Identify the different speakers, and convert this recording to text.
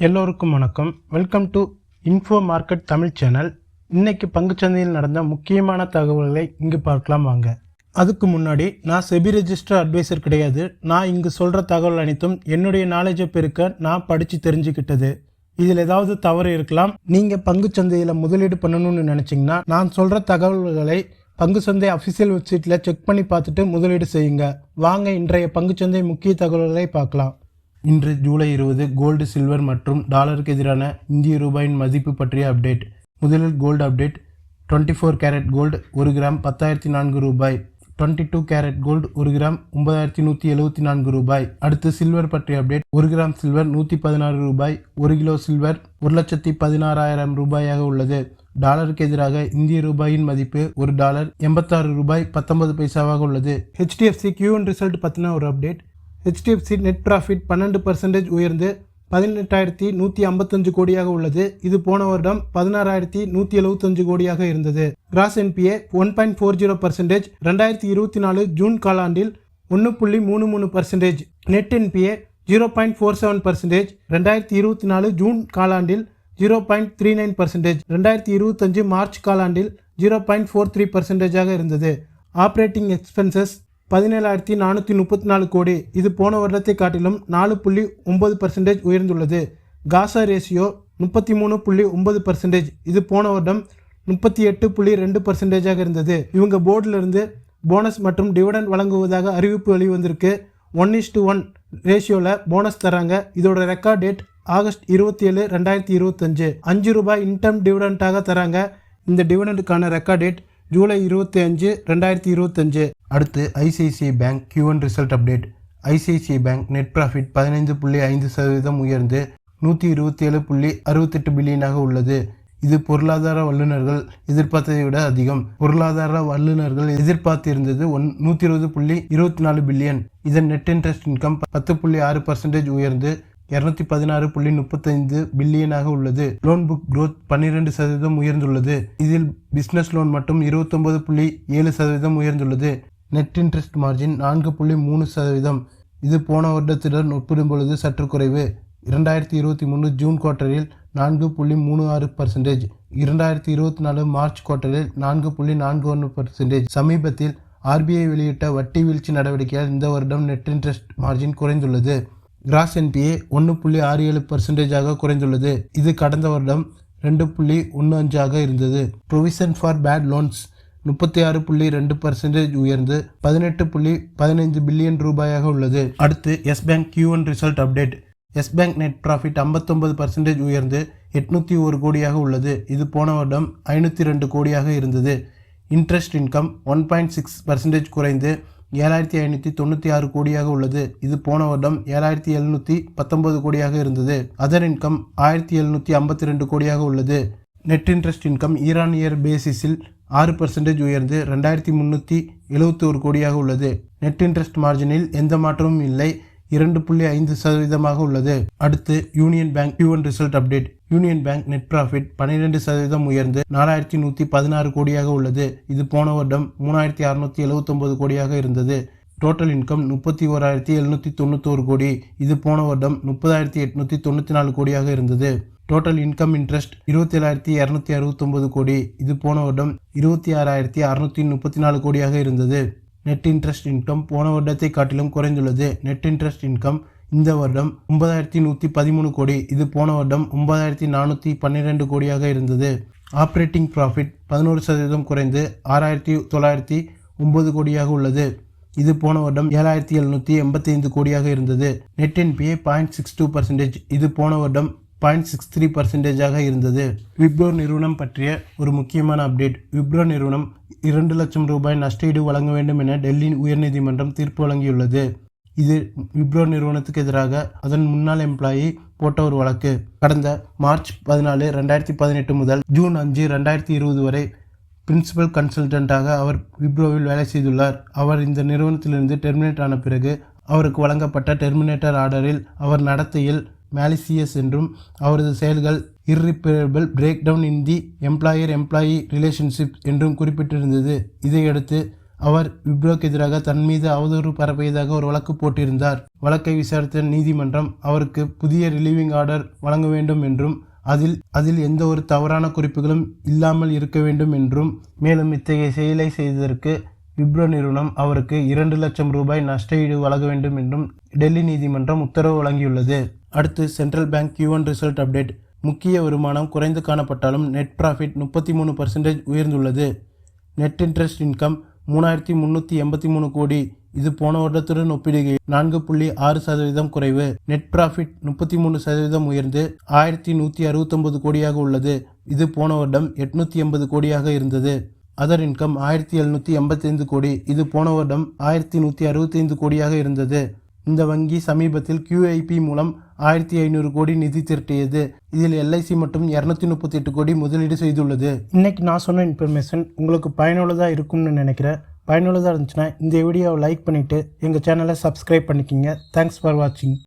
Speaker 1: எல்லோருக்கும் வணக்கம். Welcome to info market Tamil channel. இன்னைக்கு பங்குச்சந்தையில் நடந்த முக்கியமான தகவல்களை இங்கு பார்க்கலாம் வாங்க. அதுக்கு முன்னாடி நான் செபி ரெஜிஸ்டர் அட்வைசர் கிடையாது. நான் இங்கு சொல்கிற தகவல் அனைத்தும் என்னுடைய நாலேஜை பெருக்க நான் படித்து தெரிஞ்சுக்கிட்டது. இதில் ஏதாவது தவறு இருக்கலாம். நீங்கள் பங்குச்சந்தையில் முதலீடு பண்ணணும்னு நினச்சிங்கன்னா நான் சொல்கிற தகவல்களை பங்குச்சந்தை அஃபிஷியல் வெப்சைட்டில் செக் பண்ணி பார்த்துட்டு முதலீடு செய்யுங்க. வாங்க இன்றைய பங்குச்சந்தை முக்கிய தகவல்களை பார்க்கலாம். இன்று ஜூலை 20 கோல்டு, சில்வர் மற்றும் டாலருக்கு எதிரான இந்திய ரூபாயின் மதிப்பு பற்றிய அப்டேட். முதலில் gold update. 24 carat gold 1 gram 10,004 ரூபாய். 22 கேரட் கோல்டு 1 கிராம் 9,174 ரூபாய். அடுத்து சில்வர் பற்றிய அப்டேட். 1 கிராம் சில்வர் 116 ரூபாய். 1 கிலோ சில்வர் 1,16,000 ரூபாயாக உள்ளது. டாலருக்கு எதிராக இந்திய ரூபாயின் மதிப்பு ஒரு டாலர் 86 ரூபாய் 19 பைசாவாக உள்ளது. HDFC Q1 ரிசல்ட் பற்றின ஒரு அப்டேட். HDFC நெட் ப்ராஃபிட் 12% உயர்ந்து 18,155 கோடியாக உள்ளது. இது போன வருடம் 16,175 கோடியாக இருந்தது. Cross NPA 1.40%. 2024 ஜூன் காலாண்டில் 1.33%. Net NPA 0.47%. 2024 ஜூன் காலாண்டில் 0.39%. 2025 மார்ச் காலாண்டில் 0.43% இருந்தது. ஆப்ரேட்டிங் எக்ஸ்பென்சஸ் 17,434 கோடி. இது போன வருடத்தை காட்டிலும் 4.9% உயர்ந்துள்ளது. காசா ரேஷியோ 33.9%. இது போன வருடம் 38.2% இருந்தது. இவங்க போர்டிலிருந்து போனஸ் மற்றும் டிவிடெண்ட் வழங்குவதாக அறிவிப்பு வெளிவந்திருக்கு. 1:1 ரேஷியோவில் போனஸ் தராங்க. இதோட ரெக்கார்ட் டேட் ஆகஸ்ட் 27, 2025. 5 ரூபாய் இன்கம் டிவிடெண்டாக தராங்க. இந்த டிவிடெண்டுக்கான ரெக்கார்ட் டேட் ஜூலை 25, 2025. அடுத்து ICICI bank Q1 result update. ICICI bank net profit 15.5% உயர்ந்து 127.68 பில்லியனாக உள்ளது. இது பொருளாதார வல்லுநர்கள் எதிர்பார்த்ததை விட அதிகம். பொருளாதார வல்லுநர்கள் எதிர்பார்த்திருந்தது 120.24 பில்லியன். இதன் நெட் இன்ட்ரெஸ்ட் இன்கம் 10.6% உயர்ந்து 216.35 பில்லியனாக உள்ளது. லோன் புக் க்ரோத் 12% உயர்ந்துள்ளது. இதில் பிசினஸ் லோன் மட்டும் 29.7% உயர்ந்துள்ளது. Net interest margin 4.3%. இது போன வருடத்துடன் ஒப்பிடும்பொழுது சற்று குறைவு. 2023 ஜூன் குவார்ட்டரில் 4.36%. 2024 மார்ச் குவார்ட்டரில் 4.41%. சமீபத்தில் RBI வெளியிட்ட வட்டி வீழ்ச்சி நடவடிக்கையால் இந்த வருடம் நெட் இன்ட்ரெஸ்ட் மார்ஜின் குறைந்துள்ளது. கிராஸ் NPA 1.67% குறைந்துள்ளது. இது கடந்த வருடம் 2.15 இருந்தது. ப்ரொவிஷன் ஃபார் பேட் லோன்ஸ் 36.2% உயர்ந்து 18.15 பில்லியன் ரூபாயாக உள்ளது. அடுத்து Yes Bank Q1 result update. Yes Bank net profit 59% உயர்ந்து 801 கோடியாக உள்ளது. இது போன வருடம் 502 கோடியாக இருந்தது. இன்ட்ரெஸ்ட் இன்கம் 1.6% குறைந்து 7,596 கோடியாக உள்ளது. இது போன வருடம் 7,719 கோடியாக இருந்தது. அதர் இன்கம் 1,752 கோடியாக உள்ளது. நெட் இன்ட்ரெஸ்ட் இன்கம் இயர் பேசிஸில் 6% உயர்ந்து 2,371 கோடியாக உள்ளது. நெட் இன்ட்ரெஸ்ட் மார்ஜினில் எந்த மாற்றமும் இல்லை, 2.5% உள்ளது. அடுத்து union bank Q1 result update. Union bank net profit 12% உயர்ந்து 4,116 கோடியாக உள்ளது. இது போன வருடம் 3,679 கோடியாக இருந்தது. டோட்டல் இன்கம் 31,791 கோடி. இது போன வருடம் 30,894 கோடியாக இருந்தது. டோட்டல் இன்கம் இன்ட்ரெஸ்ட் 27,269 கோடி. இது போன வருடம் 26,634 கோடியாக இருந்தது. நெட் இன்ட்ரெஸ்ட் இன்கம் போன வருடத்தை காட்டிலும் குறைந்துள்ளது. நெட் இன்ட்ரெஸ்ட் இன்கம் இந்த வருடம் 9,113 கோடி. இது போன வருடம் 9,412 கோடியாக இருந்தது. ஆப்ரேட்டிங் ப்ராஃபிட் 11% குறைந்து 6,909 கோடியாக உள்ளது. இது போன வருடம் 7,785 கோடியாக இருந்தது. Net NPA 0.62%. இது போன வருடம் 0.63% இருந்தது. விப்ரோ நிறுவனம் பற்றிய ஒரு முக்கியமான அப்டேட். விப்ரோ நிறுவனம் 2 லட்சம் ரூபாய் நஷ்டஈடு வழங்க வேண்டும் என டெல்லி உயர்நீதிமன்றம் தீர்ப்பு வழங்கியுள்ளது. இது விப்ரோ நிறுவனத்துக்கு எதிராக அதன் முன்னாள் எம்ப்ளாயி போட்ட ஒரு வழக்கு. கடந்த மார்ச் 14, 2018 முதல் ஜூன் 5, 2020 வரை பிரின்சிபல் கன்சல்டன்டாக அவர் விப்ரோவில் வேலை செய்துள்ளார். அவர் இந்த நிறுவனத்திலிருந்து டெர்மினேட் ஆன பிறகு அவருக்கு வழங்கப்பட்ட டெர்மினேட்டர் ஆர்டரில் அவர் நடத்தையில் மேலிசியஸ் என்றும் அவரது செயல்கள் irreparable breakdown in the employee relationship என்றும் குறிப்பிட்டிருந்தது. இதையடுத்து அவர் விப்ரோக்கு எதிராக தன் மீது அவதூறு பரப்பியதாக ஒரு வழக்கு போட்டிருந்தார். வழக்கை விசாரித்த நீதிமன்றம் அவருக்கு புதிய ரிலீவிங் ஆர்டர் வழங்க வேண்டும் என்றும் அதில் எந்த ஒரு தவறான குறிப்புகளும் இல்லாமல் இருக்க வேண்டும் என்றும் மேலும் இத்தகைய செயலை செய்ததற்கு விப்ரோ நிறுவனம் அவருக்கு 2 லட்சம் ரூபாய் நஷ்டஈடு வழங்க வேண்டும் என்றும் டெல்லி நீதிமன்றம் உத்தரவு வழங்கியுள்ளது. அடுத்து central bank Q1 result update. முக்கிய வருமானம் குறைந்து காணப்பட்டாலும் நெட் ப்ராஃபிட் 33% உயர்ந்துள்ளது. நெட் இன்ட்ரெஸ்ட் இன்கம் 3383 கோடி. இது போன வருடத்துடன் ஒப்பிடுகையில் 4.6% குறைவு. நெட் ப்ராஃபிட் 33% உயர்ந்து 1169 கோடியாக உள்ளது. இது போன வருடம் 880 கோடியாக இருந்தது. அதர் இன்கம் 1785 கோடி. இது போன வருடம் 1165 கோடியாக இருந்தது. இந்த வங்கி சமீபத்தில் QIP மூலம் 1500 கோடி நிதி திரட்டியது. இதில் LIC மட்டும் 238 கோடி முதலீடு செய்துள்ளது. இன்னைக்கு நான் சொன்ன இன்ஃபர்மேஷன் உங்களுக்கு பயனுள்ளதாக இருக்கும்னு நினைக்கிறேன். பயனுள்ளதாக இருந்துச்சுன்னா இந்த வீடியோவை லைக் பண்ணிவிட்டு எங்கள் சேனலை சப்ஸ்கிரைப் பண்ணிக்கிங்க. தேங்க்ஸ் ஃபார் வாட்சிங்.